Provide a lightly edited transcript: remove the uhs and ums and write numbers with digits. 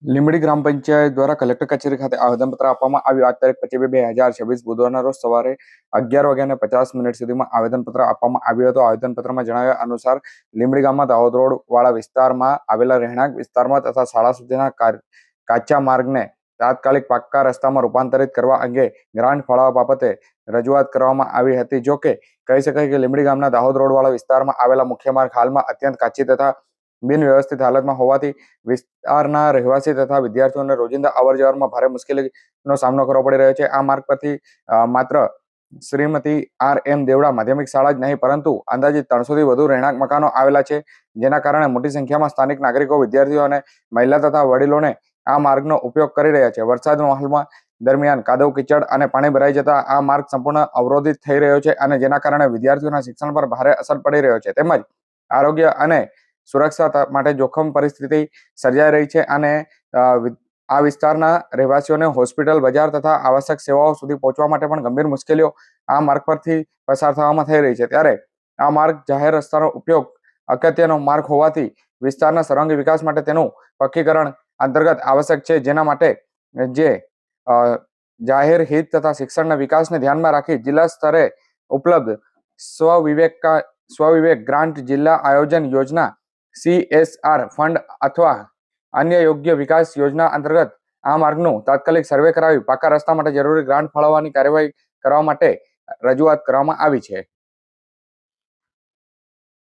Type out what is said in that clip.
લીંબડી ગ્રામ પંચાયત દ્વારા કલેક્ટર કચેરી ખાતે આવેદનપત્ર આપવામાં આવ્યું. આજ તારીખ 25/2/2026 બુધવારના રોજ સવારે 11:50 સુધીમાં આવેદનપત્ર આપવામાં આવ્યું હતું. આવેદનપત્રમાં જણાવ્યા અનુસાર લીંબડી ગામમાં દાહોદ રોડ વાળા વિસ્તારમાં આવેલા રહેણાંક વિસ્તારમાં તથા શાળા સુધીના કાચા માર્ગને તાત્કાલિક પાક્કા રસ્તામાં રૂપાંતરિત કરવા અંગે ગ્રાન્ટ ફાળવવા બાબતે રજૂઆત કરવામાં આવી હતી. જો કે કહી શકાય કે લીંબડી ગામના દાહોદ રોડ વાળા વિસ્તારમાં આવેલા મુખ્ય માર્ગ હાલમાં અત્યંત કાચી તથા બિનવ્યવસ્થિત હાલતમાં હોવાથી વિસ્તારના રહેવાસી તથા વિદ્યાર્થીઓને રોજિંદા અવરજવરમાં ભારે મુશ્કેલીનો સામનો કરવો પડી રહ્યો છે. આ માર્ગ પરથી માત્ર શ્રીમતી R.M. દેવડા માધ્યમિક શાળા જ નહીં પરંતુ અંદાજિત 300થી વધુ રહેણાંક મકાનો આવેલા છે, જેના કારણે મોટી સંખ્યામાં સ્થાનિક નાગરિકો, વિદ્યાર્થીઓ અને મહિલા તથા વડીલોને આ માર્ગનો ઉપયોગ કરી રહ્યા છે. વરસાદ માહોલમાં દરમિયાન કાદવ કીચડ અને પાણી ભરાઈ જતા આ માર્ગ સંપૂર્ણ અવરોધિત થઈ રહ્યો છે અને જેના કારણે વિદ્યાર્થીઓના શિક્ષણ પર ભારે અસર પડી રહ્યો છે તેમજ આરોગ્ય અને સુરક્ષા માટે જોખમ પરિસ્થિતિ સર્જાઈ રહી છે અને આ વિસ્તારના રહેવાસીઓને હોસ્પિટલ, બજાર તથા આવશ્યક સેવાઓ સુધી પહોંચવા માટે પણ ગંભીર મુશ્કેલીઓ આ માર્ગ પરથી પસાર થવામાં થઈ રહી છે. ત્યારે આ માર્ગ જાહેર રસ્તાનો ઉપયોગ અગત્યનો માર્ગ હોવાથી વિસ્તારના સર્વાંગી વિકાસ માટે તેનું પક્કીકરણ અંતર્ગત આવશ્યક છે, જેના માટે જે જાહેર હિત તથા શિક્ષણના વિકાસને ધ્યાનમાં રાખી જિલ્લા સ્તરે ઉપલબ્ધ સ્વવિવેક ગ્રાન્ટ, જિલ્લા આયોજન યોજના, CSR ફંડ અથવા અન્ય યોગ્ય વિકાસ યોજના અંતર્ગત આ માર્ગનું તાત્કાલિક સર્વે કરાવી પાકા રસ્તા માટે જરૂરી ગ્રાન્ટ ફાળવવાની કાર્યવાહી કરવા માટે રજૂઆત કરવામાં આવી છે.